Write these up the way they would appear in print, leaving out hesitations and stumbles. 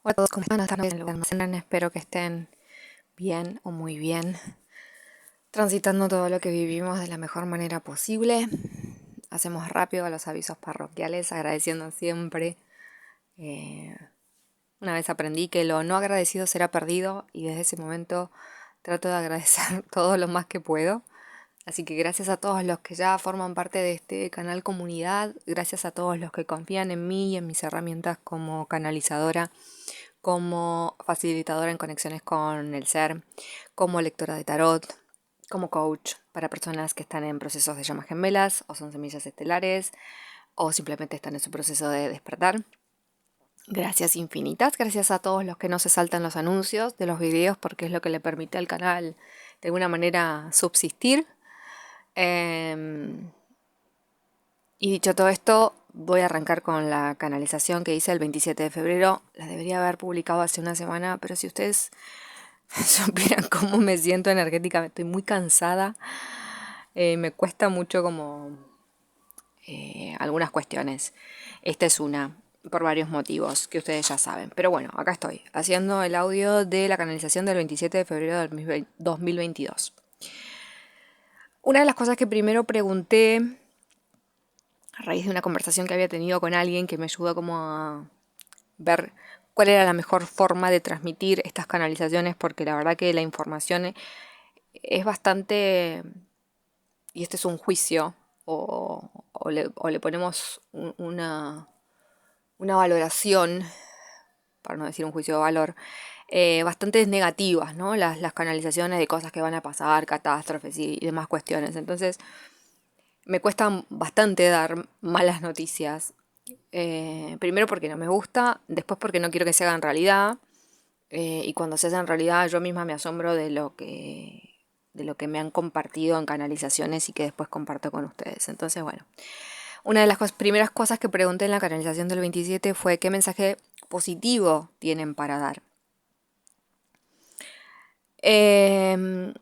Hola a todos, ¿cómo están? Están en el almacén. Espero que estén bien o muy bien, transitando todo lo que vivimos de la mejor manera posible. Hacemos rápido los avisos parroquiales, agradeciendo siempre. Eh, una vez aprendí que lo no agradecido será perdido y desde ese momento trato de agradecer todo lo más que puedo. Así que gracias a todos los que ya forman parte de este canal comunidad, gracias a todos los que confían en mí y en mis herramientas como canalizadora, como facilitadora en conexiones con el ser, como lectora de tarot, como coach para personas que están en procesos de llamas gemelas o son semillas estelares o simplemente están en su proceso de despertar. Gracias infinitas, gracias a todos los que no se saltan los anuncios de los videos porque es lo que le permite al canal de alguna manera subsistir. Y dicho todo esto, voy a arrancar con la canalización que hice el 27 de febrero. La debería haber publicado hace una semana, pero si ustedes supieran cómo me siento energéticamente, estoy muy cansada. Me cuesta mucho como algunas cuestiones. Esta es una, por varios motivos que ustedes ya saben. Pero bueno, acá estoy, haciendo el audio de la canalización del 27 de febrero del 2022. Una de las cosas que primero pregunté a raíz de una conversación que había tenido con alguien que me ayudó como a ver cuál era la mejor forma de transmitir estas canalizaciones, porque la verdad que la información es bastante, y este es un juicio, o le ponemos una valoración, para no decir un juicio de valor, bastante negativas, ¿no? Las canalizaciones de cosas que van a pasar, catástrofes y demás cuestiones. Entonces, me cuesta bastante dar malas noticias. Primero porque no me gusta, después porque no quiero que se hagan realidad. Y cuando se hacen realidad yo misma me asombro de lo que me han compartido en canalizaciones y que después comparto con ustedes. Entonces, bueno, una de las primeras cosas que pregunté en la canalización del 27 fue qué mensaje positivo tienen para dar. Eh,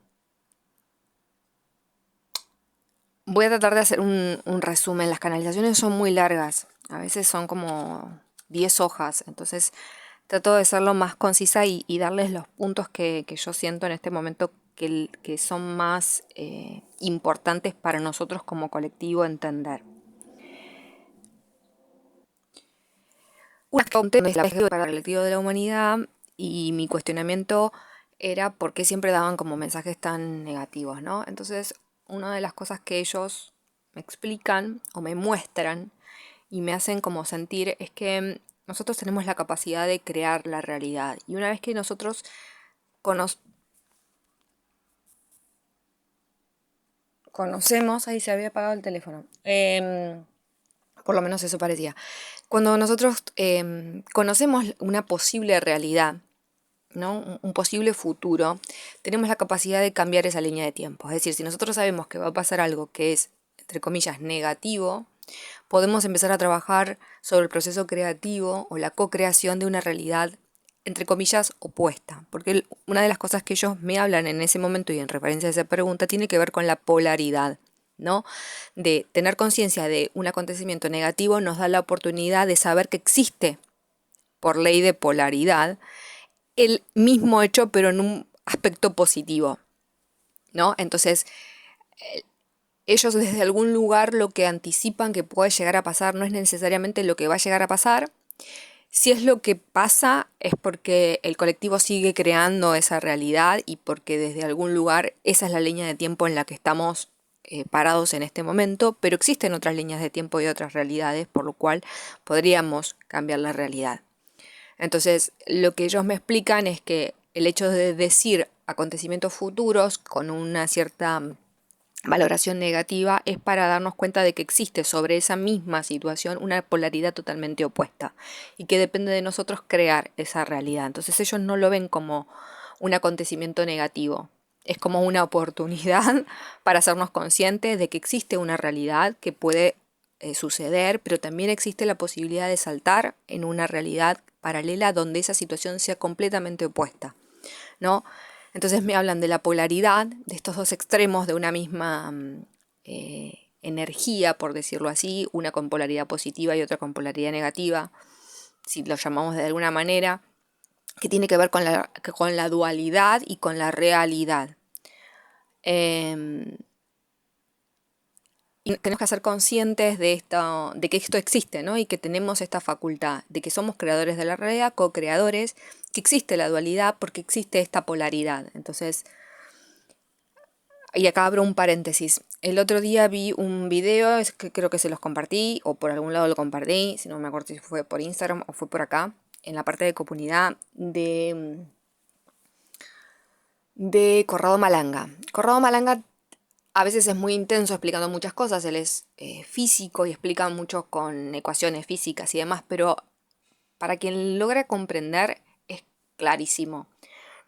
Voy a tratar de hacer un resumen. Las canalizaciones son muy largas, a veces son como 10 hojas, entonces trato de ser lo más concisa y darles los puntos que yo siento en este momento que son más importantes para nosotros como colectivo entender. Una pregunta es la para el colectivo de la humanidad y mi cuestionamiento era por qué siempre daban como mensajes tan negativos, ¿no? Entonces, una de las cosas que ellos me explican o me muestran y me hacen como sentir es que nosotros tenemos la capacidad de crear la realidad. Y una vez que nosotros cono- conocemos, ahí se había apagado el teléfono, por lo menos eso parecía. Cuando nosotros conocemos una posible realidad, ¿no? Un posible futuro, tenemos la capacidad de cambiar esa línea de tiempo. Es decir, si nosotros sabemos que va a pasar algo que es, entre comillas, negativo, podemos empezar a trabajar sobre el proceso creativo o la co-creación de una realidad, entre comillas, opuesta. Porque una de las cosas que ellos me hablan en ese momento y en referencia a esa pregunta tiene que ver con la polaridad, ¿no? De tener conciencia de un acontecimiento negativo nos da la oportunidad de saber que existe, por ley de polaridad, el mismo hecho pero en un aspecto positivo, ¿no? Entonces, ellos desde algún lugar lo que anticipan que puede llegar a pasar no es necesariamente lo que va a llegar a pasar. Si es lo que pasa es porque el colectivo sigue creando esa realidad y porque desde algún lugar esa es la línea de tiempo en la que estamos parados en este momento, pero existen otras líneas de tiempo y otras realidades, por lo cual podríamos cambiar la realidad. Entonces, lo que ellos me explican es que el hecho de decir acontecimientos futuros con una cierta valoración negativa es para darnos cuenta de que existe sobre esa misma situación una polaridad totalmente opuesta y que depende de nosotros crear esa realidad. Entonces ellos no lo ven como un acontecimiento negativo, es como una oportunidad para hacernos conscientes de que existe una realidad que puede suceder, pero también existe la posibilidad de saltar en una realidad paralela donde esa situación sea completamente opuesta, ¿no? Entonces me hablan de la polaridad, de estos dos extremos de una misma energía, por decirlo así, una con polaridad positiva y otra con polaridad negativa, si lo llamamos de alguna manera. que tiene que ver con la dualidad y con la realidad. Y tenemos que ser conscientes de esto, de que esto existe, ¿no? Y que tenemos esta facultad, de que somos creadores de la realidad, co-creadores, que existe la dualidad porque existe esta polaridad. Entonces, y acá abro un paréntesis. El otro día vi un video, es que creo que se los compartí, o por algún lado lo compartí, si no me acuerdo si fue por Instagram o fue por acá, en la parte de comunidad de Corrado Malanga. Corrado Malanga a veces es muy intenso explicando muchas cosas, él es físico y explica mucho con ecuaciones físicas y demás, pero para quien logra comprender es clarísimo,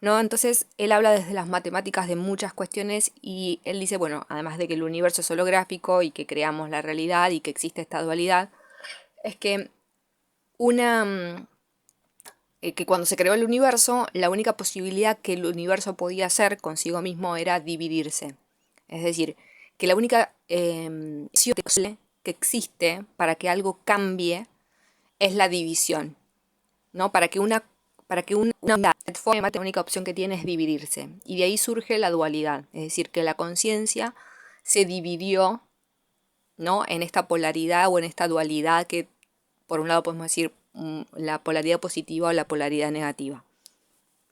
¿no? Entonces él habla desde las matemáticas de muchas cuestiones y él dice, bueno, además de que el universo es holográfico y que creamos la realidad y que existe esta dualidad, es que que cuando se creó el universo, la única posibilidad que el universo podía hacer consigo mismo era dividirse. Es decir, que la única opción que existe para que algo cambie es la división, ¿no? Para que una unidad se forme, la única opción que tiene es dividirse. Y de ahí surge la dualidad, es decir, que la conciencia se dividió, ¿no? En esta polaridad o en esta dualidad que, por un lado, podemos decir la polaridad positiva o la polaridad negativa.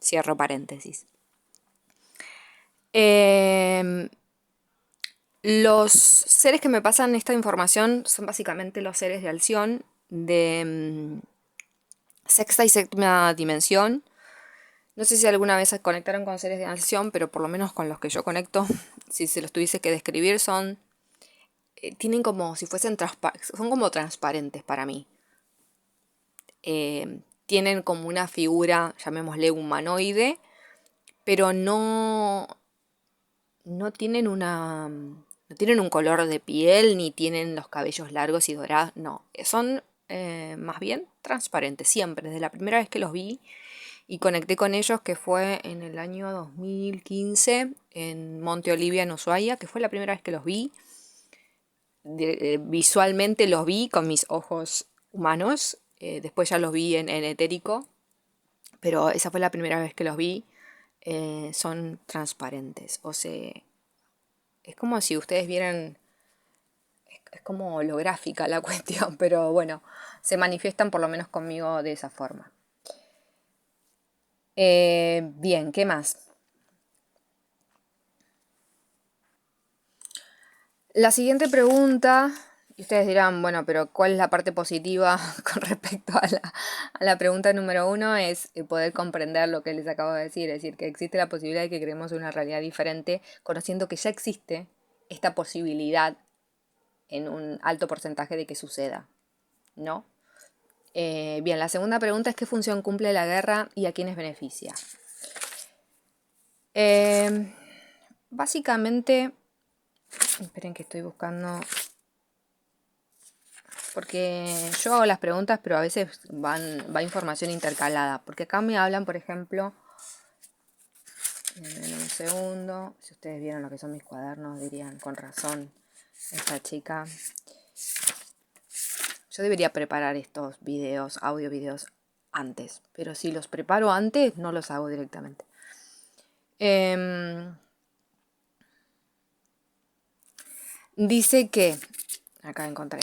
Cierro paréntesis. Los seres que me pasan esta información son básicamente los seres de Alción, de sexta y séptima dimensión. No sé si alguna vez se conectaron con seres de Alción, pero por lo menos con los que yo conecto, si se los tuviese que describir, tienen como si fuesen son como transparentes para mí. Tienen como una figura, llamémosle humanoide, pero no tienen no tienen un color de piel, ni tienen los cabellos largos y dorados, no, son más bien transparentes, siempre, desde la primera vez que los vi y conecté con ellos, que fue en el año 2015, en Monte Olivia, en Ushuaia, que fue la primera vez que los vi. Visualmente los vi con mis ojos humanos, después ya los vi en etérico, pero esa fue la primera vez que los vi. Son transparentes, o sea, es como si ustedes vieran, es como holográfica la cuestión, pero bueno, se manifiestan por lo menos conmigo de esa forma. Bien, ¿qué más? La siguiente pregunta, y ustedes dirán, bueno, pero ¿cuál es la parte positiva con respecto a la pregunta número 1? Es poder comprender lo que les acabo de decir, es decir, que existe la posibilidad de que creemos una realidad diferente, conociendo que ya existe esta posibilidad en un alto porcentaje de que suceda, ¿no? Bien, la segunda pregunta es ¿qué función cumple la guerra y a quiénes beneficia? Básicamente, esperen que estoy buscando, porque yo hago las preguntas, pero a veces va información intercalada, porque acá me hablan, por ejemplo, en un segundo, si ustedes vieron lo que son mis cuadernos, dirían, con razón, esta chica. Yo debería preparar estos videos, audio videos, antes, pero si los preparo antes, no los hago directamente. Dice que, acá encontré,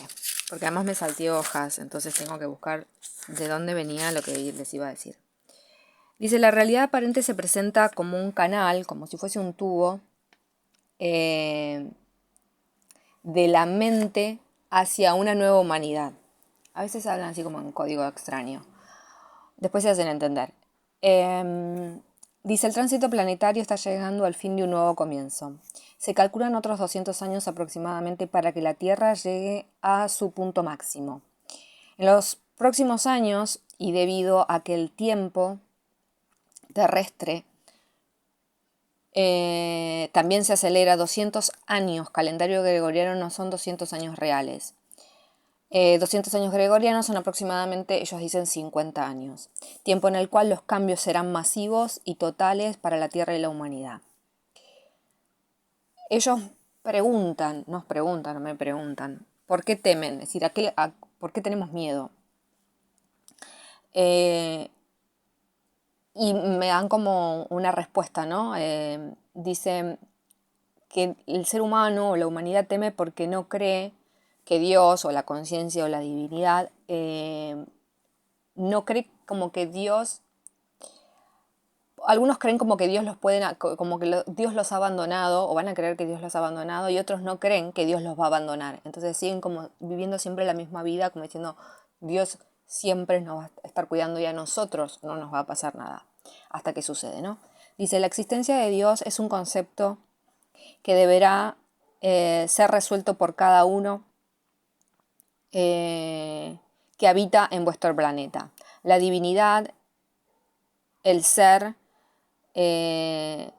porque además me salté hojas, entonces tengo que buscar de dónde venía lo que les iba a decir. Dice, la realidad aparente se presenta como un canal, como si fuese un tubo, de la mente hacia una nueva humanidad. A veces hablan así como en código extraño. Después se hacen entender. Dice, el tránsito planetario está llegando al fin de un nuevo comienzo. Se calculan otros 200 años aproximadamente para que la Tierra llegue a su punto máximo. En los próximos años, y debido a que el tiempo terrestre también se acelera 200 años, calendario gregoriano no son 200 años reales. 200 años gregorianos son aproximadamente, ellos dicen, 50 años, tiempo en el cual los cambios serán masivos y totales para la Tierra y la humanidad. Ellos nos preguntan, no me preguntan, ¿por qué temen? Es decir, ¿por qué tenemos miedo? y me dan como una respuesta, ¿no? Dice que el ser humano o la humanidad teme porque no cree que Dios o la conciencia o la divinidad no cree como que Dios. Algunos creen como que Dios los como que Dios los ha abandonado, o van a creer que Dios los ha abandonado, y otros no creen que Dios los va a abandonar. Entonces siguen como viviendo siempre la misma vida, como diciendo, Dios siempre nos va a estar cuidando y a nosotros no nos va a pasar nada. Hasta que sucede, ¿no? Dice, la existencia de Dios es un concepto que deberá ser resuelto por cada uno que habita en vuestro planeta. La divinidad, el ser, el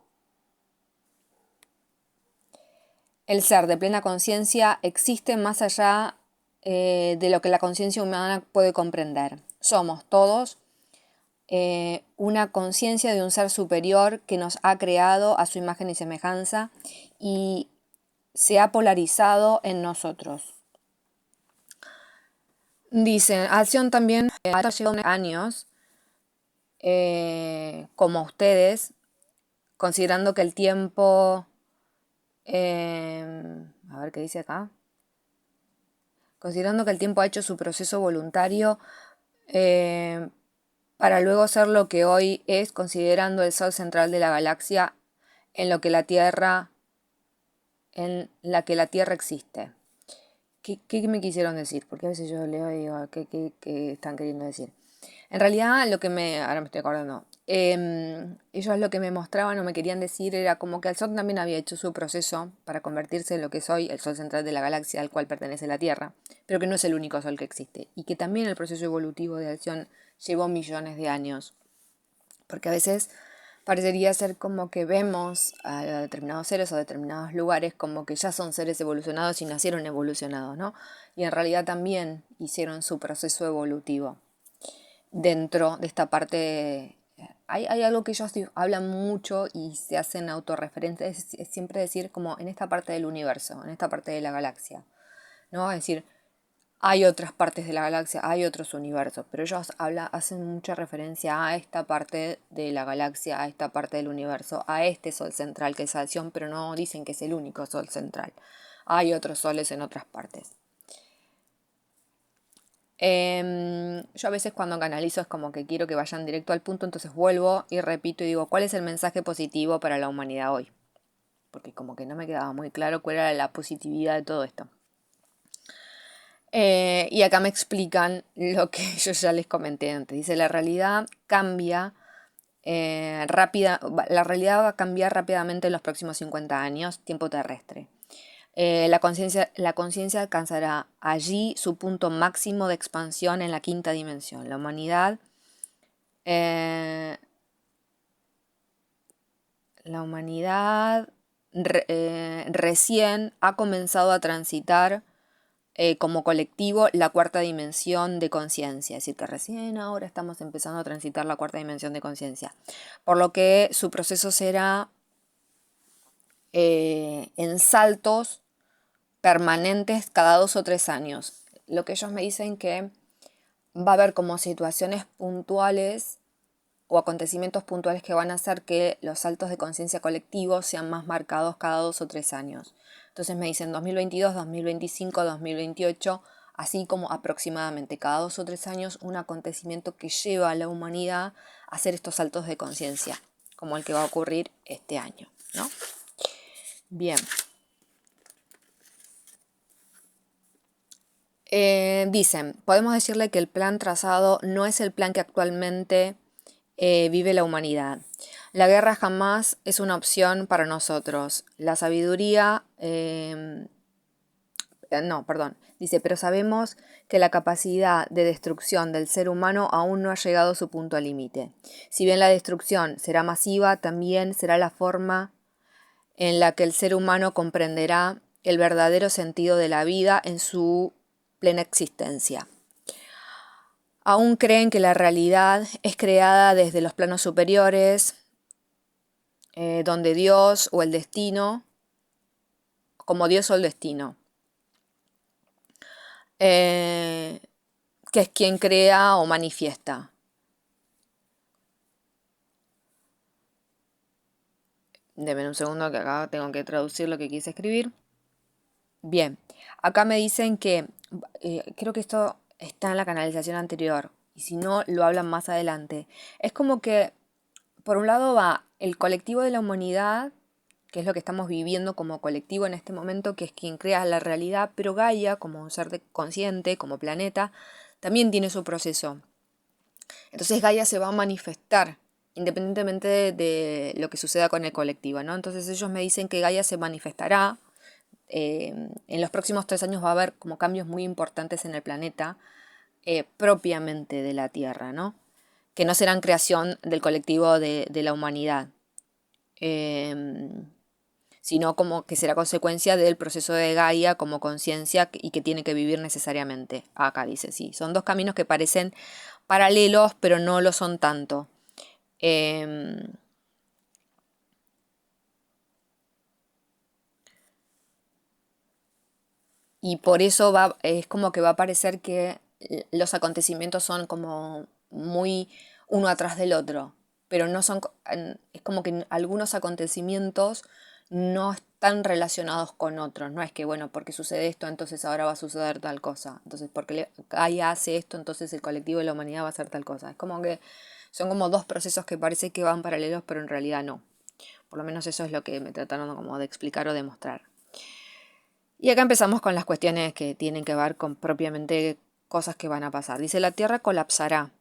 ser de plena conciencia existe más allá de lo que la conciencia humana puede comprender. Somos todos una conciencia de un ser superior que nos ha creado a su imagen y semejanza y se ha polarizado en nosotros. Dice, Acción también ha llevado años como ustedes, considerando que el tiempo, a ver qué dice acá, considerando que el tiempo ha hecho su proceso voluntario para luego ser lo que hoy es, considerando el Sol central de la galaxia en lo que la Tierra, en la que la Tierra existe. ¿Qué me quisieron decir? Porque a veces yo leo y digo, ¿qué están queriendo decir? En realidad, ahora me estoy acordando, ellos lo que me mostraban o me querían decir era como que el Sol también había hecho su proceso para convertirse en lo que es hoy el Sol central de la galaxia al cual pertenece la Tierra, pero que no es el único Sol que existe, y que también el proceso evolutivo de Acción llevó millones de años, porque a veces parecería ser como que vemos a determinados seres o determinados lugares como que ya son seres evolucionados y nacieron evolucionados, ¿no? Y en realidad también hicieron su proceso evolutivo dentro de esta parte. Hay algo que ellos hablan mucho y se hacen autorreferentes, es siempre decir como en esta parte del universo, en esta parte de la galaxia, ¿no? Es decir, hay otras partes de la galaxia, hay otros universos, pero ellos hacen mucha referencia a esta parte de la galaxia, a esta parte del universo, a este sol central que es Acción, pero no dicen que es el único sol central. Hay otros soles en otras partes. Yo a veces cuando canalizo es como que quiero que vayan directo al punto, entonces vuelvo y repito y digo, ¿cuál es el mensaje positivo para la humanidad hoy? Porque como que no me quedaba muy claro cuál era la positividad de todo esto. Y acá me explican lo que yo ya les comenté antes. Dice, la realidad cambia la realidad va a cambiar rápidamente en los próximos 50 años, tiempo terrestre. La conciencia alcanzará allí su punto máximo de expansión en la quinta dimensión. La humanidad recién ha comenzado a transitar como colectivo la cuarta dimensión de conciencia, es decir, que recién ahora estamos empezando a transitar la cuarta dimensión de conciencia, por lo que su proceso será en saltos permanentes cada 2 o 3 años. Lo que ellos me dicen que va a haber como situaciones puntuales o acontecimientos puntuales que van a hacer que los saltos de conciencia colectivos sean más marcados cada 2 o 3 años. Entonces me dicen 2022, 2025, 2028, así como aproximadamente cada 2 o 3 años un acontecimiento que lleva a la humanidad a hacer estos saltos de conciencia, como el que va a ocurrir este año, ¿no? Bien. Dicen, podemos decirle que el plan trazado no es el plan que actualmente vive la humanidad. La guerra jamás es una opción para nosotros. La sabiduría, no, perdón, dice, pero sabemos que la capacidad de destrucción del ser humano aún no ha llegado a su punto límite. Si bien la destrucción será masiva, también será la forma en la que el ser humano comprenderá el verdadero sentido de la vida en su plena existencia. Aún creen que la realidad es creada desde los planos superiores, donde Dios o el destino, como Dios o el destino, que es quien crea o manifiesta. Deme un segundo que acá tengo que traducir lo que quise escribir. Bien, acá me dicen que, creo que esto está en la canalización anterior, y si no, lo hablan más adelante. Es como que, por un lado va el colectivo de la humanidad, que es lo que estamos viviendo como colectivo en este momento, que es quien crea la realidad, pero Gaia, como un ser consciente, como planeta, también tiene su proceso. Entonces Gaia se va a manifestar independientemente de lo que suceda con el colectivo, ¿no? Entonces ellos me dicen que Gaia se manifestará. En los próximos 3 años va a haber como cambios muy importantes en el planeta, propiamente de la Tierra, ¿no? Que no serán creación del colectivo de la humanidad, eh, sino como que será consecuencia del proceso de Gaia como conciencia y que tiene que vivir necesariamente. Acá dice, sí, son dos caminos que parecen paralelos, pero no lo son tanto. Eh, y por eso es como que va a parecer que los acontecimientos son como muy uno atrás del otro, pero no son, es como que algunos acontecimientos no están relacionados con otros, no es que, bueno, porque sucede esto, entonces ahora va a suceder tal cosa, entonces porque Gaia hace esto, entonces el colectivo de la humanidad va a hacer tal cosa, es como que son como dos procesos que parece que van paralelos, pero en realidad no, por lo menos eso es lo que me trataron como de explicar o demostrar. Y acá empezamos con las cuestiones que tienen que ver con propiamente cosas que van a pasar. Dice, la Tierra colapsará.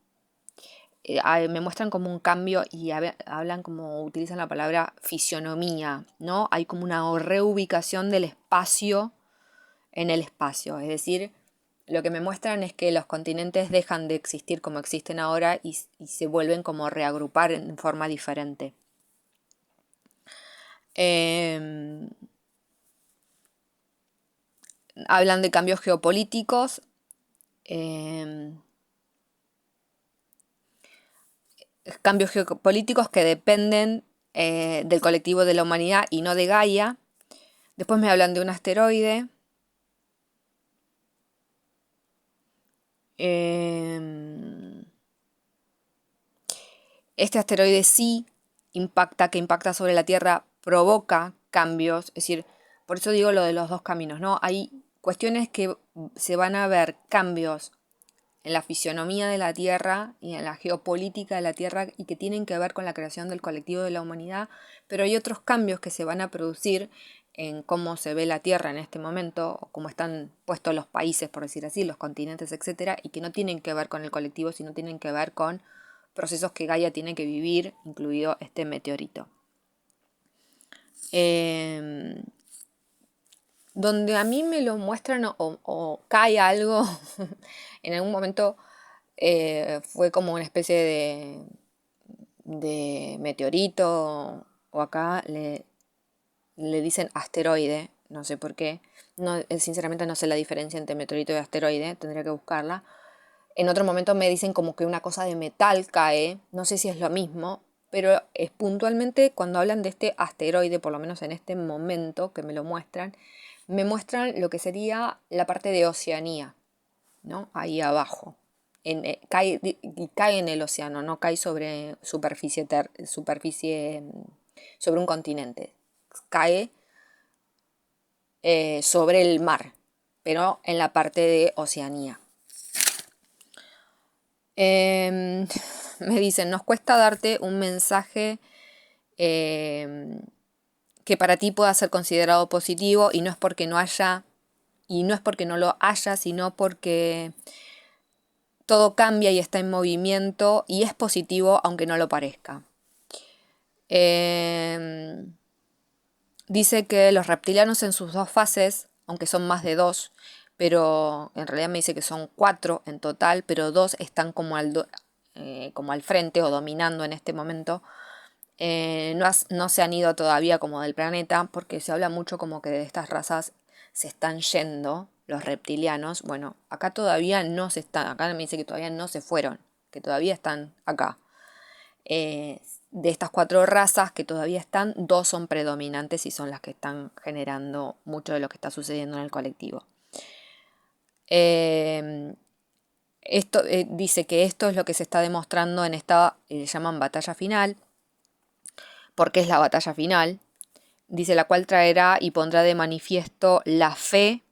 Me muestran como un cambio y hablan como, utilizan la palabra fisionomía, ¿no? Hay como una reubicación del espacio en el espacio. Es decir, lo que me muestran es que los continentes dejan de existir como existen ahora y se vuelven como a reagrupar en forma diferente. Eh, Hablan de cambios geopolíticos. eh, Cambios geopolíticos que dependen del colectivo de la humanidad y no de Gaia. Después me hablan de un asteroide. Eh, este asteroide sí que impacta sobre la Tierra, provoca cambios. Es decir, por eso digo lo de los dos caminos, ¿no? Hay cuestiones que se van a ver cambios en la fisionomía de la Tierra y en la geopolítica de la Tierra y que tienen que ver con la creación del colectivo de la humanidad, pero hay otros cambios que se van a producir en cómo se ve la Tierra en este momento, o cómo están puestos los países, por decir así, los continentes, etcétera, y que no tienen que ver con el colectivo, sino tienen que ver con procesos que Gaia tiene que vivir, incluido este meteorito. Eh, Donde a mí me lo muestran o cae algo, en algún momento fue como una especie de meteorito, o acá le dicen asteroide, no sé por qué. No, sinceramente no sé la diferencia entre meteorito y asteroide, tendría que buscarla. En otro momento me dicen como que una cosa de metal cae, no sé si es lo mismo, pero es puntualmente cuando hablan de este asteroide, por lo menos en este momento que me muestran lo que sería la parte de Oceanía, ¿no? Ahí abajo. Cae en el océano, no cae sobre superficie, sobre un continente. Cae sobre el mar, pero en la parte de Oceanía. Me dicen, nos cuesta darte un mensaje que para ti pueda ser considerado positivo y no es porque no haya, y no es porque no lo haya, sino porque todo cambia y está en movimiento y es positivo aunque no lo parezca. Dice que los reptilianos en sus dos fases, aunque son más de dos, pero en realidad me dice que son 4 en total, pero 2 están como al frente o dominando en este momento. No se han ido todavía como del planeta porque se habla mucho como que de estas razas se están yendo, los reptilianos. Bueno, acá todavía no se están, acá me dice que todavía no se fueron, que todavía están acá. De estas 4 razas que todavía están, 2 son predominantes y son las que están generando mucho de lo que está sucediendo en el colectivo. Esto dice que esto es lo que se está demostrando en esta, le llaman batalla final. ¿Por qué es la batalla final? dice, la cual traerá y pondrá de manifiesto la fe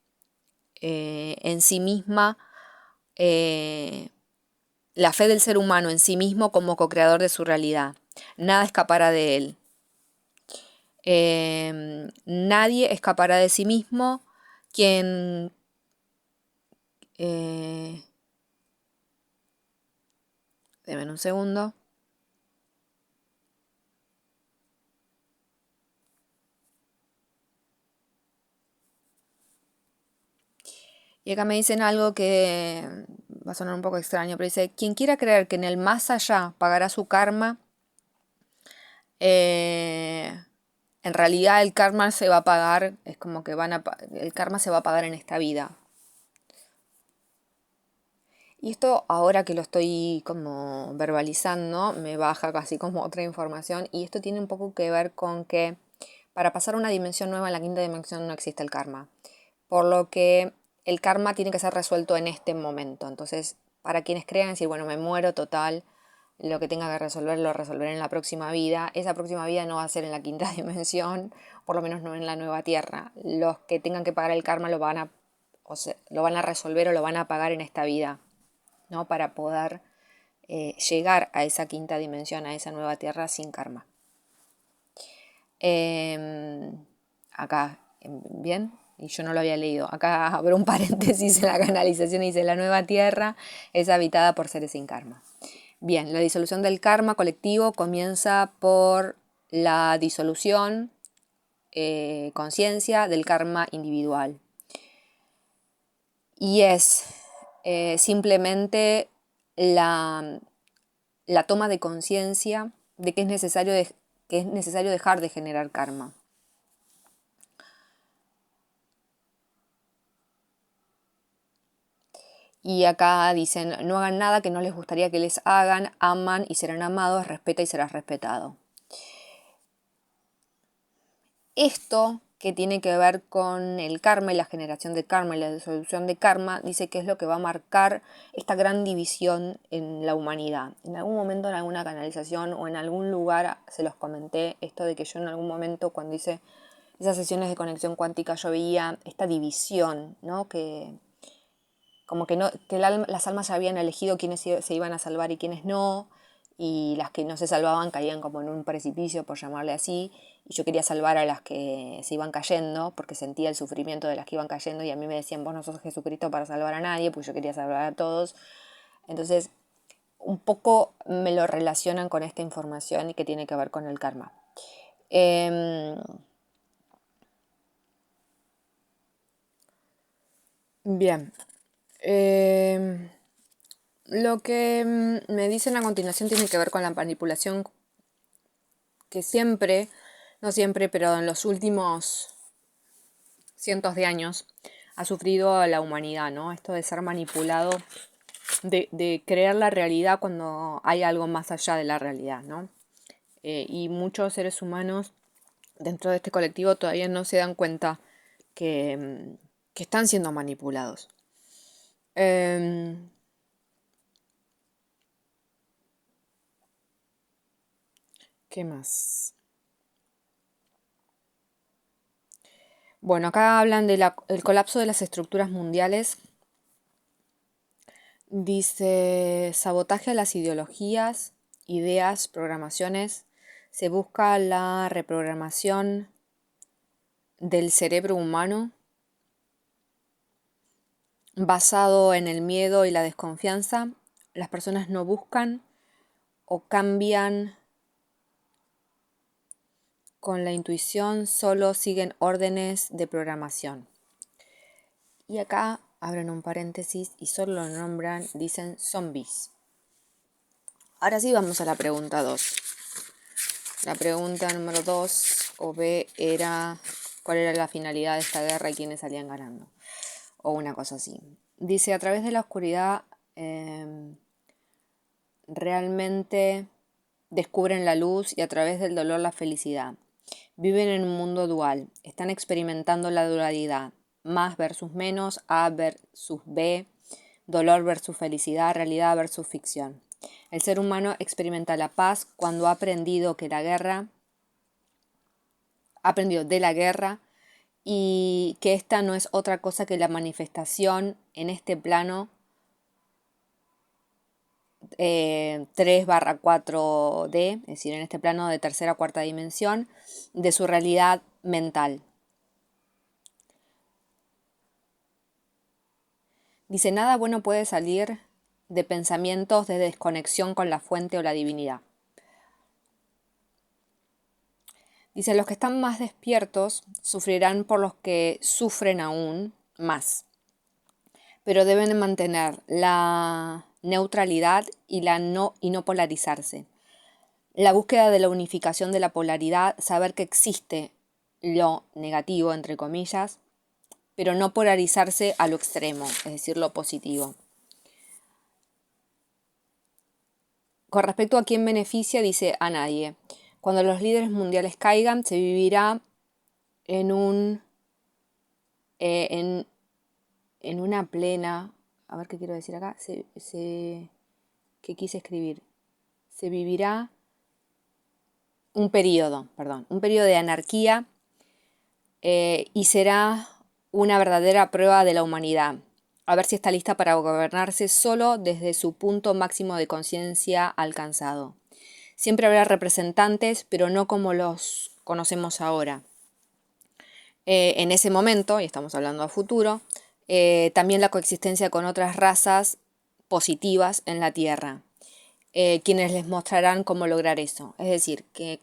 en sí misma, la fe del ser humano en sí mismo como co-creador de su realidad. Nada escapará de él. Nadie escapará de sí mismo. Quien Denme un segundo. Y acá me dicen algo que va a sonar un poco extraño, pero dice, quien quiera creer que en el más allá pagará su karma, en realidad el karma se va a pagar, es como que el karma se va a pagar en esta vida. Y esto ahora que lo estoy como verbalizando, me baja casi como otra información, y esto tiene un poco que ver con que para pasar a una dimensión nueva, en la quinta dimensión no existe el karma. Por lo que el karma tiene que ser resuelto en este momento. Entonces, para quienes crean decir, bueno, me muero total, lo que tenga que resolver lo resolveré en la próxima vida. Esa próxima vida no va a ser en la quinta dimensión, por lo menos no en la nueva tierra. Los que tengan que pagar el karma lo van a resolver o lo van a pagar en esta vida, ¿no? Para poder llegar a esa quinta dimensión, a esa nueva tierra sin karma. Acá, bien, y yo no lo había leído. Acá abro un paréntesis en la canalización y dice, la nueva tierra es habitada por seres sin karma. Bien, la disolución del karma colectivo comienza por la disolución, conciencia del karma individual. Y es simplemente la toma de conciencia de que es necesario dejar de generar karma. Y acá dicen, no hagan nada que no les gustaría que les hagan, aman y serán amados, respeta y serás respetado. Esto que tiene que ver con el karma y la generación de karma y la disolución de karma, dice que es lo que va a marcar esta gran división en la humanidad. En algún momento, en alguna canalización o en algún lugar se los comenté esto de que yo en algún momento cuando hice esas sesiones de conexión cuántica yo veía esta división, ¿no? Que como que, no, que las almas ya habían elegido quiénes se iban a salvar y quiénes no, y las que no se salvaban caían como en un precipicio, por llamarle así, y yo quería salvar a las que se iban cayendo, porque sentía el sufrimiento de las que iban cayendo, y a mí me decían, vos no sos Jesucristo para salvar a nadie, pues yo quería salvar a todos. Entonces, un poco me lo relacionan con esta información y que tiene que ver con el karma. Bien. Lo que me dicen a continuación tiene que ver con la manipulación que siempre, no siempre, pero en los últimos cientos de años ha sufrido la humanidad, ¿no? Esto de ser manipulado, de creer la realidad cuando hay algo más allá de la realidad, ¿no? Y muchos seres humanos dentro de este colectivo todavía no se dan cuenta que están siendo manipulados. ¿Qué más? Bueno, acá hablan del colapso de las estructuras mundiales. Dice, sabotaje a las ideologías, ideas, programaciones. Se busca la reprogramación del cerebro humano basado en el miedo y la desconfianza. Las personas no buscan o cambian con la intuición, solo siguen órdenes de programación. Y acá abren un paréntesis y solo lo nombran, dicen zombies. Ahora sí vamos a la pregunta 2. La pregunta número 2 o B era cuál era la finalidad de esta guerra y quiénes salían ganando. O una cosa así. Dice, a través de la oscuridad realmente descubren la luz y a través del dolor la felicidad. Viven en un mundo dual. Están experimentando la dualidad. Más versus menos, A versus B, dolor versus felicidad, realidad versus ficción. El ser humano experimenta la paz cuando ha aprendido que la guerra aprendió de la guerra y que esta no es otra cosa que la manifestación en este plano 3/4D, es decir, en este plano de tercera o cuarta dimensión, de su realidad mental. Dice, nada bueno puede salir de pensamientos de desconexión con la fuente o la divinidad. Dice, los que están más despiertos sufrirán por los que sufren aún más, pero deben mantener la neutralidad y no polarizarse. La búsqueda de la unificación de la polaridad, saber que existe lo negativo, entre comillas, pero no polarizarse a lo extremo, es decir, lo positivo. Con respecto a quién beneficia, dice a nadie. Cuando los líderes mundiales caigan, se vivirá en una plena, a ver qué quiero decir acá, ¿qué quise escribir? Se vivirá un periodo de anarquía y será una verdadera prueba de la humanidad. A ver si está lista para gobernarse solo desde su punto máximo de conciencia alcanzado. Siempre habrá representantes, pero no como los conocemos ahora. En ese momento, y estamos hablando a futuro, también la coexistencia con otras razas positivas en la Tierra, quienes les mostrarán cómo lograr eso. Es decir, que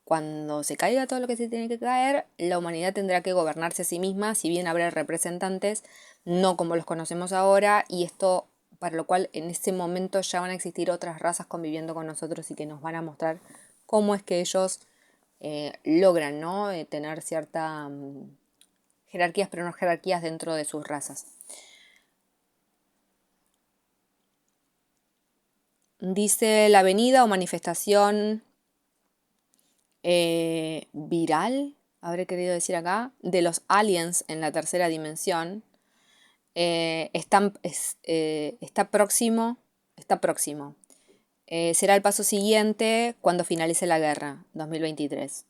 cuando se caiga todo lo que se tiene que caer, la humanidad tendrá que gobernarse a sí misma, si bien habrá representantes, no como los conocemos ahora, y esto para lo cual en ese momento ya van a existir otras razas conviviendo con nosotros y que nos van a mostrar cómo es que ellos logran, ¿no? Tener cierta jerarquías, pero no jerarquías dentro de sus razas. Dice la venida o manifestación viral, habré querido decir acá, de los aliens en la tercera dimensión, está próximo. Será el paso siguiente cuando finalice la guerra, 2023.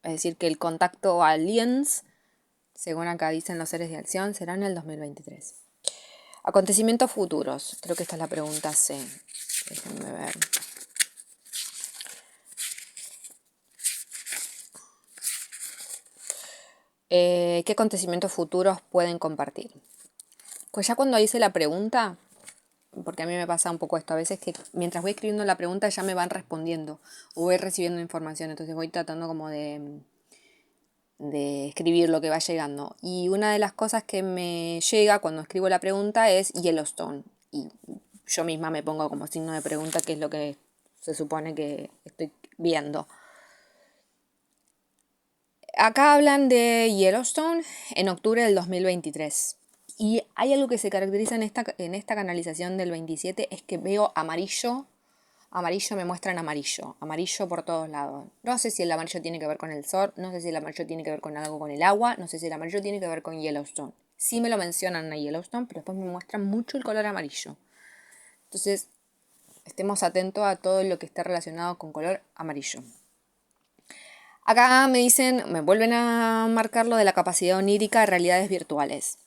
Es decir, que el contacto aliens, según acá dicen los seres de acción, será en el 2023. Acontecimientos futuros. Creo que esta es la pregunta C. Déjenme ver. ¿Qué acontecimientos futuros pueden compartir? Pues ya cuando hice la pregunta, porque a mí me pasa un poco esto, a veces que mientras voy escribiendo la pregunta ya me van respondiendo o voy recibiendo información, entonces voy tratando como de escribir lo que va llegando. Y una de las cosas que me llega cuando escribo la pregunta es Yellowstone. Y yo misma me pongo como signo de pregunta qué es lo que se supone que estoy viendo. Acá hablan de Yellowstone en octubre del 2023. Y hay algo que se caracteriza en esta canalización del 27, es que veo amarillo. Amarillo, me muestran amarillo. Amarillo por todos lados. No sé si el amarillo tiene que ver con el sol, no sé si el amarillo tiene que ver con algo con el agua, no sé si el amarillo tiene que ver con Yellowstone. Sí me lo mencionan a Yellowstone, pero después me muestran mucho el color amarillo. Entonces, estemos atentos a todo lo que esté relacionado con color amarillo. Acá me vuelven a marcar lo de la capacidad onírica de realidades virtuales.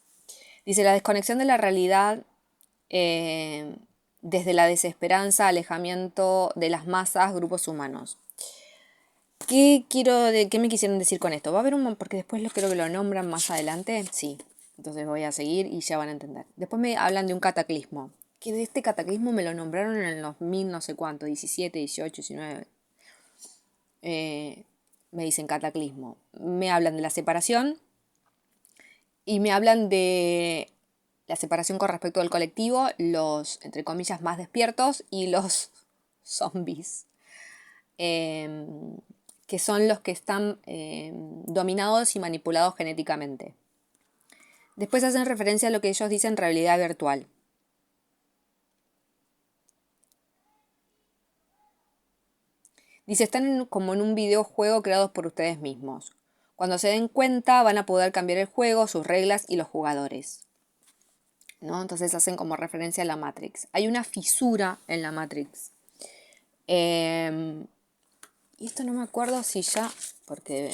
Dice, la desconexión de la realidad desde la desesperanza, alejamiento de las masas, grupos humanos. ¿Qué me quisieron decir con esto? Va a haber porque después creo que lo nombran más adelante. Sí, entonces voy a seguir y ya van a entender. Después me hablan de un cataclismo. Que de este cataclismo me lo nombraron en el 2000 no sé cuánto, 17, 18, 19. Me dicen cataclismo. Me hablan de la separación y me hablan de la separación con respecto al colectivo, los, entre comillas, más despiertos y los zombies, que son los que están dominados y manipulados genéticamente. Después hacen referencia a lo que ellos dicen realidad virtual. Dice, están como en un videojuego creado por ustedes mismos. Cuando se den cuenta van a poder cambiar el juego, sus reglas y los jugadores, ¿no? Entonces hacen como referencia a la Matrix. Hay una fisura en la Matrix. Y esto no me acuerdo si ya porque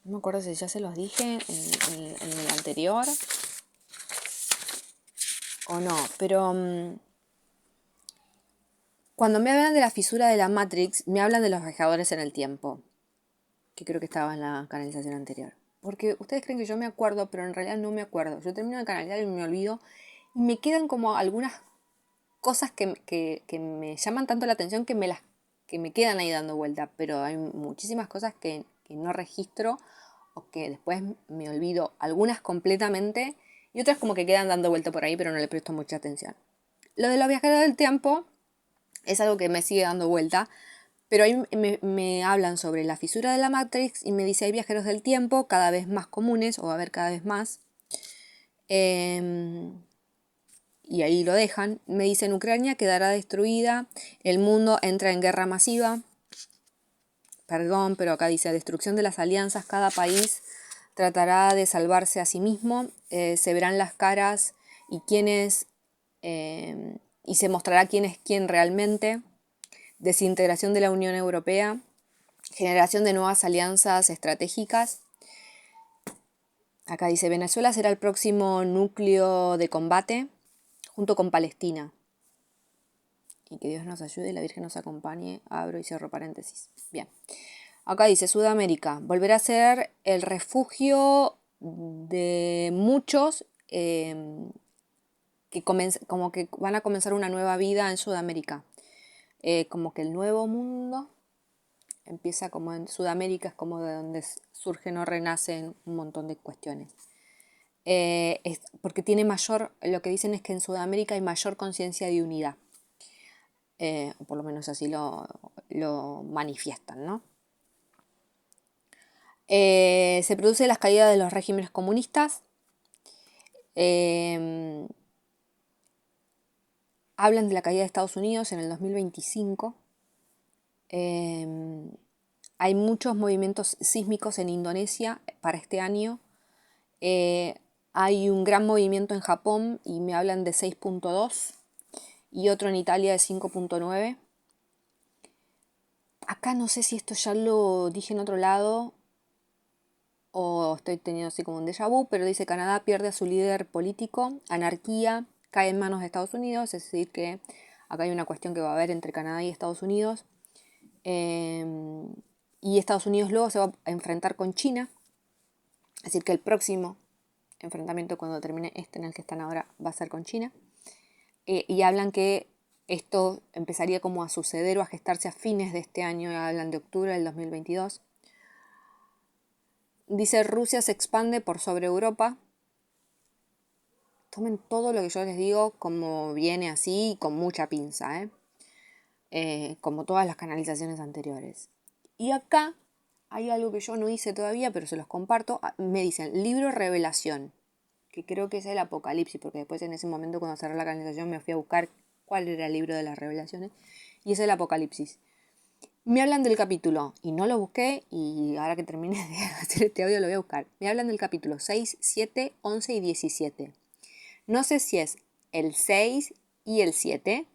no me acuerdo si ya se los dije en el anterior o no, pero cuando me hablan de la fisura de la Matrix, me hablan de los viajadores en el tiempo, que creo que estaba en la canalización anterior. Porque ustedes creen que yo me acuerdo, pero en realidad no me acuerdo. Yo termino de canalizar y me olvido. Y me quedan como algunas cosas que me llaman tanto la atención que me quedan ahí dando vuelta. Pero hay muchísimas cosas que no registro o que después me olvido. Algunas completamente y otras como que quedan dando vuelta por ahí, pero no le presto mucha atención. Lo de los viajeros del tiempo es algo que me sigue dando vuelta. Pero ahí me hablan sobre la fisura de la Matrix y me dice hay viajeros del tiempo cada vez más comunes o va a haber cada vez más. Y ahí lo dejan. Me dicen Ucrania quedará destruida, el mundo entra en guerra masiva. Perdón, pero acá dice destrucción de las alianzas, cada país tratará de salvarse a sí mismo, se verán las caras y quiénes, y se mostrará quién es quién realmente. Desintegración de la Unión Europea, generación de nuevas alianzas estratégicas. Acá dice, Venezuela será el próximo núcleo de combate junto con Palestina. Y que Dios nos ayude y la Virgen nos acompañe. Abro y cierro paréntesis. Bien. Acá dice, Sudamérica volverá a ser el refugio de muchos como que van a comenzar una nueva vida en Sudamérica. Como que el nuevo mundo empieza como en Sudamérica, es como de donde surgen o renacen un montón de cuestiones. Porque tiene mayor, lo que dicen es que en Sudamérica hay mayor conciencia de unidad. Por lo menos así lo manifiestan, ¿no? Se produce la caída de los regímenes comunistas. Hablan de la caída de Estados Unidos en el 2025. Hay muchos movimientos sísmicos en Indonesia para este año. Hay un gran movimiento en Japón y me hablan de 6.2 y otro en Italia de 5.9. Acá no sé si esto ya lo dije en otro lado o estoy teniendo así como un déjà vu, pero dice Canadá pierde a su líder político, anarquía, cae en manos de Estados Unidos, es decir que acá hay una cuestión que va a haber entre Canadá y Estados Unidos. Y Estados Unidos luego se va a enfrentar con China, es decir que el próximo enfrentamiento cuando termine este en el que están ahora va a ser con China. Y hablan que esto empezaría como a suceder o a gestarse a fines de este año, hablan de octubre del 2022. Dice Rusia se expande por sobre Europa. Tomen todo lo que yo les digo como viene así, con mucha pinza, como todas las canalizaciones anteriores. Y acá hay algo que yo no hice todavía, pero se los comparto. Me dicen libro Revelación, que creo que es el Apocalipsis, porque después en ese momento cuando cerré la canalización me fui a buscar cuál era el libro de las revelaciones, y es el Apocalipsis. Me hablan del capítulo, y no lo busqué, y ahora que termine de hacer este audio lo voy a buscar. Me hablan del capítulo 6, 7, 11 y 17. No sé si es el 6 y el 7,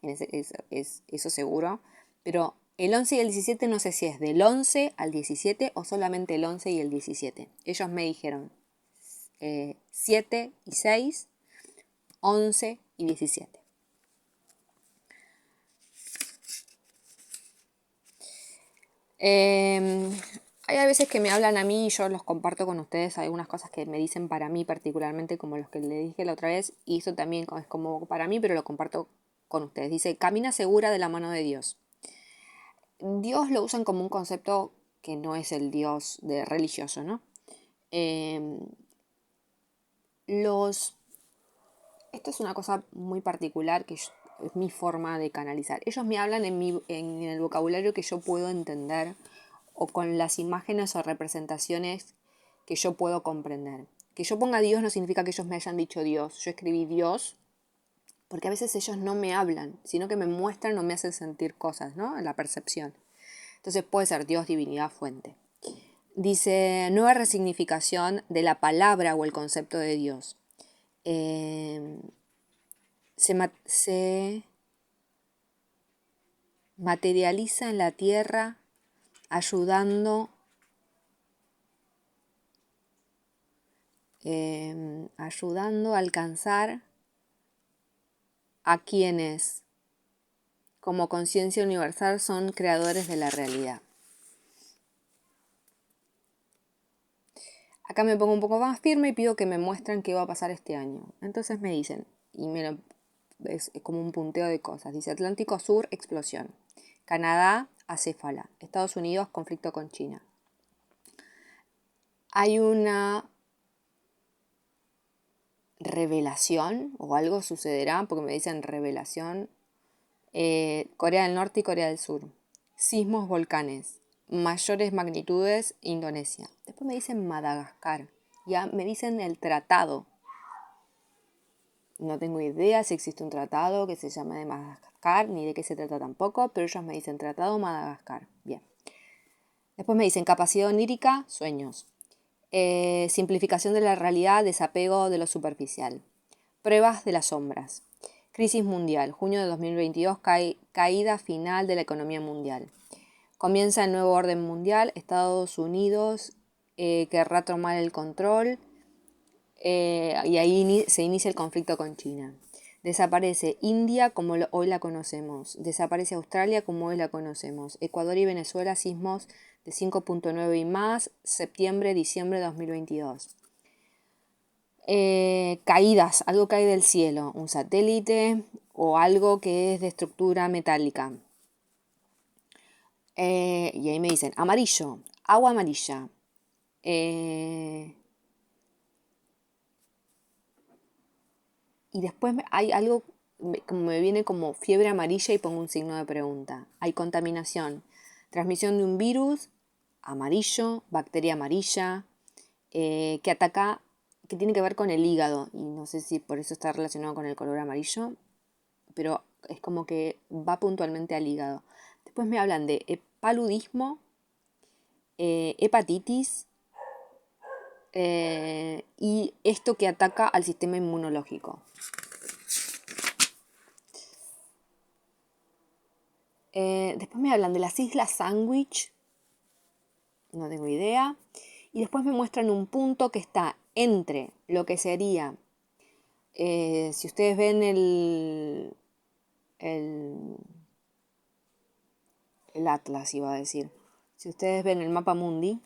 eso seguro, pero el 11 y el 17 no sé si es del 11 al 17 o solamente el 11 y el 17. Ellos me dijeron 7 y 6, 11 y 17. Hay a veces que me hablan a mí y yo los comparto con ustedes algunas cosas que me dicen para mí particularmente, como los que le dije la otra vez, y eso también es como para mí, pero lo comparto con ustedes. Dice, camina segura de la mano de Dios. Dios lo usan como un concepto que no es el Dios de religioso, ¿no? Esto es una cosa muy particular que es mi forma de canalizar. Ellos me hablan en el vocabulario que yo puedo entender o con las imágenes o representaciones que yo puedo comprender. Que yo ponga Dios no significa que ellos me hayan dicho Dios. Yo escribí Dios porque a veces ellos no me hablan, sino que me muestran o me hacen sentir cosas, ¿no? En la percepción. Entonces puede ser Dios, divinidad, fuente. Dice, nueva resignificación de la palabra o el concepto de Dios. Se materializa en la tierra ayudando, a alcanzar a quienes, como conciencia universal, son creadores de la realidad. Acá me pongo un poco más firme y pido que me muestren qué va a pasar este año. Entonces me dicen, es como un punteo de cosas. Dice Atlántico Sur, explosión. Canadá, acéfala. Estados Unidos, conflicto con China. Hay una revelación o algo sucederá, porque me dicen revelación. Corea del Norte y Corea del Sur. Sismos, volcanes. Mayores magnitudes, Indonesia. Después me dicen Madagascar. Ya me dicen el tratado. No tengo idea si existe un tratado que se llama de Madagascar, ni de qué se trata tampoco, pero ellos me dicen Tratado Madagascar. Bien. Después me dicen capacidad onírica, sueños. Simplificación de la realidad, desapego de lo superficial. Pruebas de las sombras. Crisis mundial, junio de 2022, caída final de la economía mundial. Comienza el nuevo orden mundial, Estados Unidos querrá tomar el control. Y ahí se inicia el conflicto con China. Desaparece India como hoy la conocemos. Desaparece Australia como hoy la conocemos. Ecuador y Venezuela, sismos de 5.9 y más, septiembre-diciembre de 2022. Caídas, algo cae del cielo, un satélite o algo que es de estructura metálica. Y ahí me dicen amarillo, agua amarilla. Y después hay algo, como me viene como fiebre amarilla y pongo un signo de pregunta. Hay contaminación, transmisión de un virus, amarillo, bacteria amarilla, que ataca, que tiene que ver con el hígado. Y no sé si por eso está relacionado con el color amarillo, pero es como que va puntualmente al hígado. Después me hablan de paludismo, hepatitis, y esto que ataca al sistema inmunológico. Después me hablan de las Islas Sandwich, no tengo idea. Y después me muestran un punto que está entre lo que sería, si ustedes ven el Atlas, iba a decir, si ustedes ven el mapa mundi,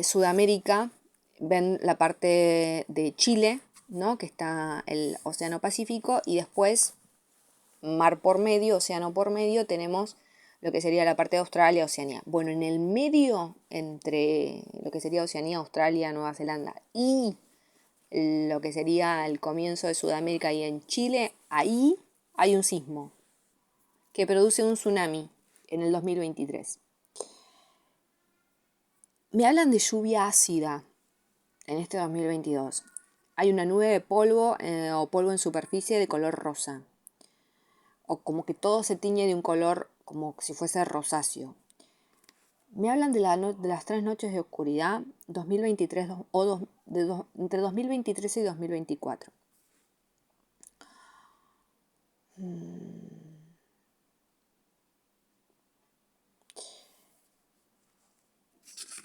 Sudamérica, ven la parte de Chile, ¿no? Que está el Océano Pacífico, y después mar por medio, océano por medio, tenemos lo que sería la parte de Australia, Oceanía. Bueno, en el medio, entre lo que sería Oceanía, Australia, Nueva Zelanda y lo que sería el comienzo de Sudamérica y en Chile, ahí hay un sismo que produce un tsunami en el 2023. Me hablan de lluvia ácida en este 2022. Hay una nube de polvo o polvo en superficie de color rosa. O como que todo se tiñe de un color como si fuese rosáceo. Me hablan de las 3 noches de oscuridad 2023 entre 2023 y 2024.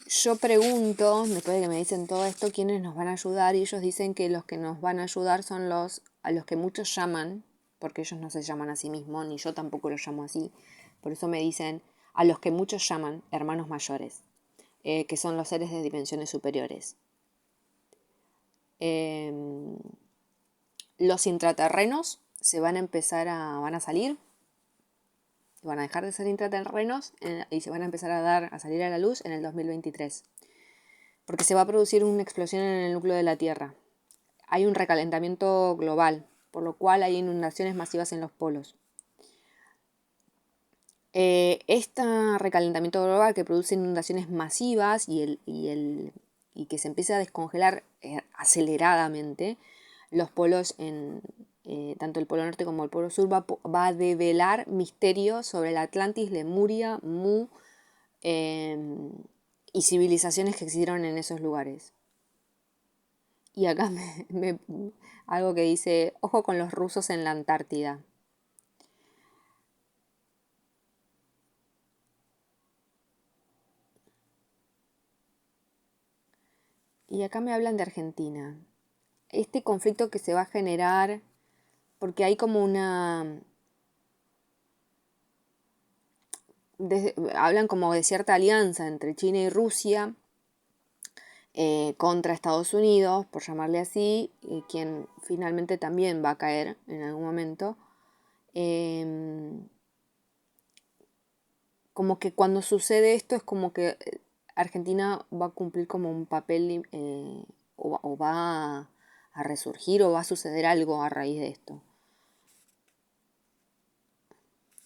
Yo pregunto, después de que me dicen todo esto, quiénes nos van a ayudar, y ellos dicen que los que nos van a ayudar son a los que muchos llaman, porque ellos no se llaman a sí mismos, ni yo tampoco los llamo así. Por eso me dicen a los que muchos llaman hermanos mayores, que son los seres de dimensiones superiores. Los intraterrenos van a salir, van a dejar de ser intraterrenos y se van a empezar a salir a la luz en el 2023. Porque se va a producir una explosión en el núcleo de la Tierra. Hay un recalentamiento global, por lo cual hay inundaciones masivas en los polos. Este recalentamiento global que produce inundaciones masivas y que se empieza a descongelar aceleradamente los polos tanto el polo norte como el polo sur va a develar misterios sobre la Atlantis, Lemuria, Mu y civilizaciones que existieron en esos lugares. Y acá algo que dice, ojo con los rusos en la Antártida. Y acá me hablan de Argentina. Este conflicto que se va a generar porque hay como hablan como de cierta alianza entre China y Rusia contra Estados Unidos, por llamarle así, quien finalmente también va a caer en algún momento. Como que cuando sucede esto es como que Argentina va a cumplir como un papel o va a resurgir o va a suceder algo a raíz de esto.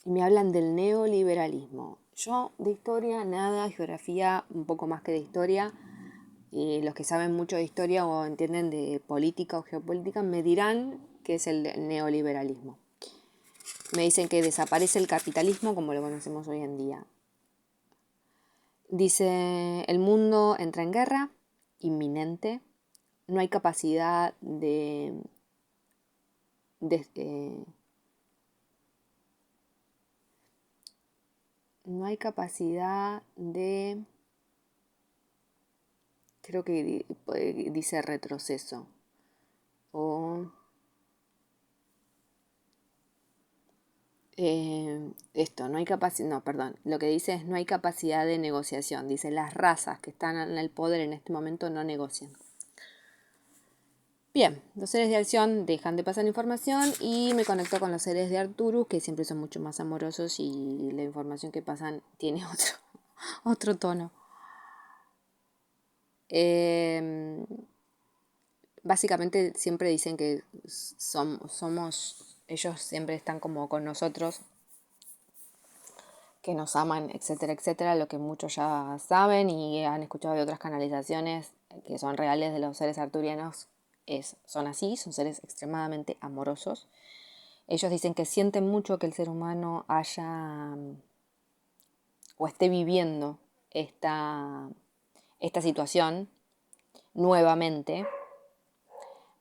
Y me hablan del neoliberalismo. Yo de historia nada, geografía un poco más que de historia. Y los que saben mucho de historia o entienden de política o geopolítica me dirán qué es el neoliberalismo. Me dicen que desaparece el capitalismo como lo conocemos hoy en día. Dice, el mundo entra en guerra, inminente, no hay capacidad no hay capacidad de, creo que dice retroceso, o no hay capacidad, no, perdón, lo que dice es no hay capacidad de negociación, dice las razas que están en el poder en este momento no negocian. Bien, los seres de acción dejan de pasar información y me conecto con los seres de Arcturus, que siempre son mucho más amorosos y la información que pasan tiene otro tono. Básicamente siempre dicen que ellos siempre están como con nosotros, que nos aman, etcétera, etcétera, lo que muchos ya saben y han escuchado de otras canalizaciones que son reales de los seres arturianos, son así, son seres extremadamente amorosos. Ellos dicen que sienten mucho que el ser humano haya o esté viviendo esta situación nuevamente.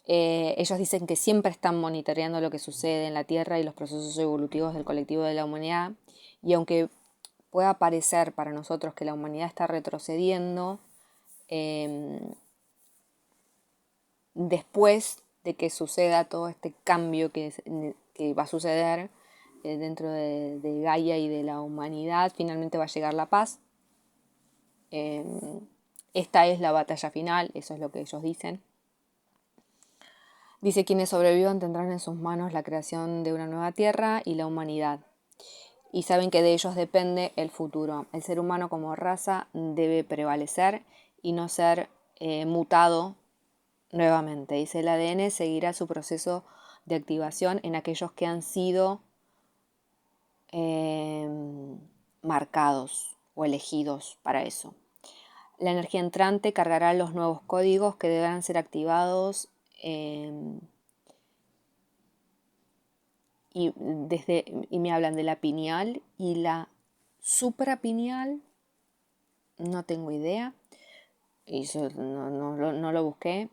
Ellos dicen que siempre están monitoreando lo que sucede en la Tierra y los procesos evolutivos del colectivo de la humanidad. Y aunque pueda parecer para nosotros que la humanidad está retrocediendo, después de que suceda todo este cambio que va a suceder dentro de Gaia y de la humanidad, finalmente va a llegar la paz. Esta es la batalla final, eso es lo que ellos dicen. Dice, quienes sobrevivan tendrán en sus manos la creación de una nueva tierra y la humanidad. Y saben que de ellos depende el futuro. El ser humano como raza debe prevalecer y no ser mutado nuevamente. Dice, el ADN seguirá su proceso de activación en aquellos que han sido marcados o elegidos para eso. La energía entrante cargará los nuevos códigos que deberán ser activados y me hablan de la pineal y la suprapineal, no tengo idea, y yo no lo busqué.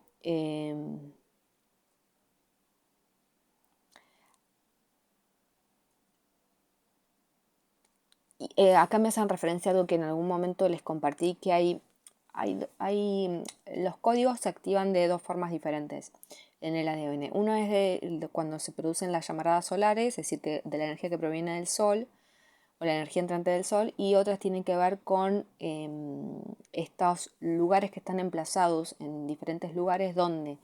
Acá me hacen referencia a algo que en algún momento les compartí, que los códigos se activan de dos formas diferentes en el ADN. Uno es de cuando se producen las llamaradas solares, es decir, de la energía que proviene del Sol o la energía entrante del Sol, y otras tienen que ver con estos lugares que están emplazados en diferentes lugares donde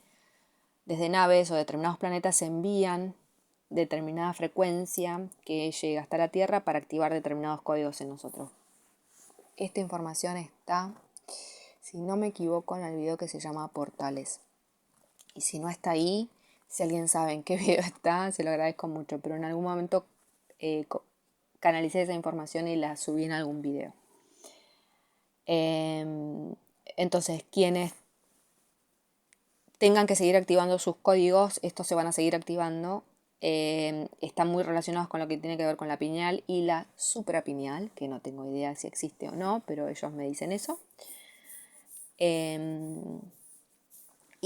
desde naves o determinados planetas se envían determinada frecuencia que llega hasta la Tierra para activar determinados códigos en nosotros. Esta información está, si no me equivoco, en el video que se llama Portales. Y si no está ahí, si alguien sabe en qué video está, se lo agradezco mucho. Pero en algún momento canalicé esa información y la subí en algún video. Entonces, quienes tengan que seguir activando sus códigos, estos se van a seguir activando. Están muy relacionados con lo que tiene que ver con la pineal y la suprapineal, que no tengo idea si existe o no, pero ellos me dicen eso. Y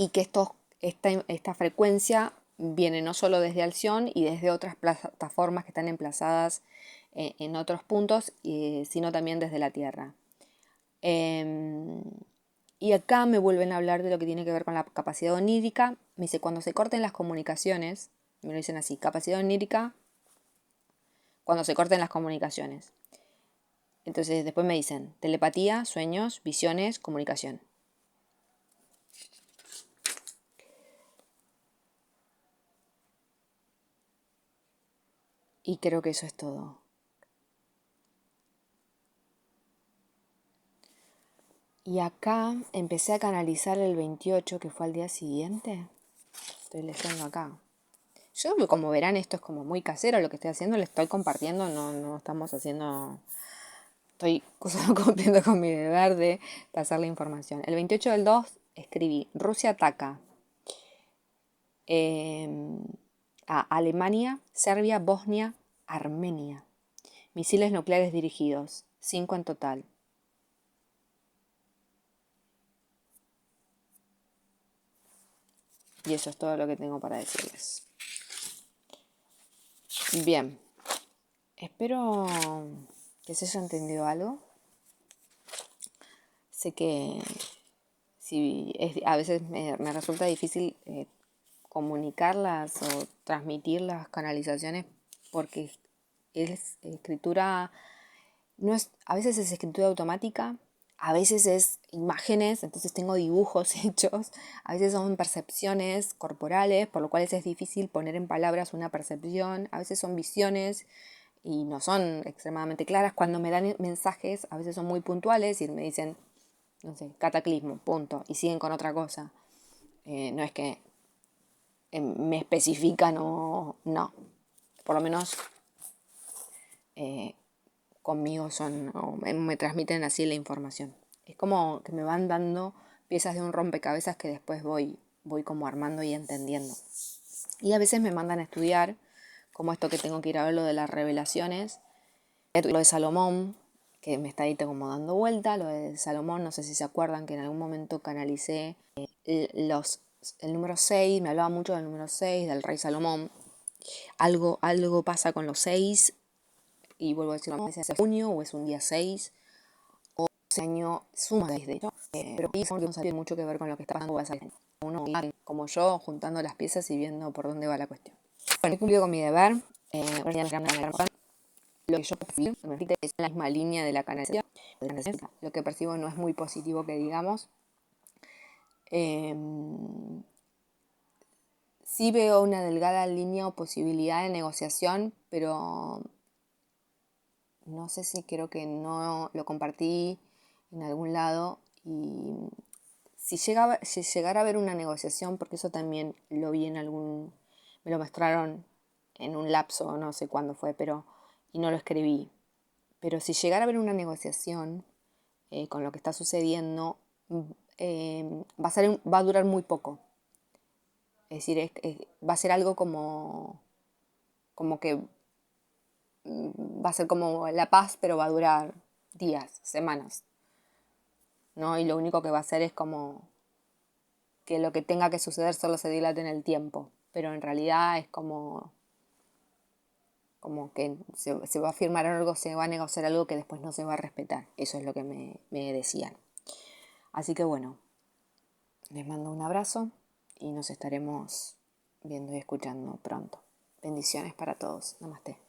que esta frecuencia viene no solo desde Alción y desde otras plataformas que están emplazadas en otros puntos, sino también desde la Tierra. Y acá me vuelven a hablar de lo que tiene que ver con la capacidad onírica. Me dice, cuando se corten las comunicaciones, me lo dicen así, capacidad onírica, cuando se corten las comunicaciones. Entonces después me dicen, telepatía, sueños, visiones, comunicación. Y creo que eso es todo. Y acá empecé a canalizar el 28, que fue al día siguiente. Estoy leyendo acá. Yo, como verán, esto es como muy casero lo que estoy haciendo, le estoy compartiendo, no estamos haciendo... Estoy solo cumpliendo con mi deber de pasar la información. El 28 del 2 escribí, Rusia ataca a Alemania, Serbia, Bosnia, Armenia. Misiles nucleares dirigidos, 5 en total. Y eso es todo lo que tengo para decirles. Bien, espero que se haya entendido algo. Sé que a veces me resulta difícil comunicarlas o transmitir las canalizaciones porque es escritura, a veces es escritura automática, a veces es imágenes, entonces tengo dibujos hechos, a veces son percepciones corporales, por lo cual es difícil poner en palabras una percepción, a veces son visiones y no son extremadamente claras. Cuando me dan mensajes, a veces son muy puntuales y me dicen, no sé, cataclismo, punto, y siguen con otra cosa. No es que me especifican o no. Por lo menos conmigo son, o me transmiten así la información. Es como que me van dando piezas de un rompecabezas que después voy como armando y entendiendo. Y a veces me mandan a estudiar, como esto que tengo que ir a ver lo de las revelaciones, lo de Salomón, que me está ahí como dando vuelta, lo de Salomón, no sé si se acuerdan que en algún momento canalicé el número 6, me hablaba mucho del número 6, del rey Salomón. Algo pasa con los 6, y vuelvo a decirlo, no sé si es junio o es un día 6, o ese año suma 6 de hecho, pero pienso que no tiene mucho que ver con lo que está pasando uno como yo, juntando las piezas y viendo por dónde va la cuestión. Bueno, he cumplido con mi deber, lo que yo percibo es la misma línea de la canalización. Lo que percibo no es muy positivo que digamos. Sí veo una delgada línea o posibilidad de negociación, pero no sé si creo que no lo compartí en algún lado. Y si llegara a haber una negociación, porque eso también lo vi en me lo mostraron en un lapso, no sé cuándo fue, y no lo escribí. Pero si llegara a haber una negociación con lo que está sucediendo, va a durar muy poco. Es decir, va a ser algo como que va a ser como la paz, pero va a durar días, semanas, ¿no? Y lo único que va a hacer es como que lo que tenga que suceder solo se dilate en el tiempo, pero en realidad es como que se va a firmar algo, se va a negociar algo que después no se va a respetar. Eso es lo que me decían. Así que bueno, les mando un abrazo y nos estaremos viendo y escuchando pronto. Bendiciones para todos. Namaste.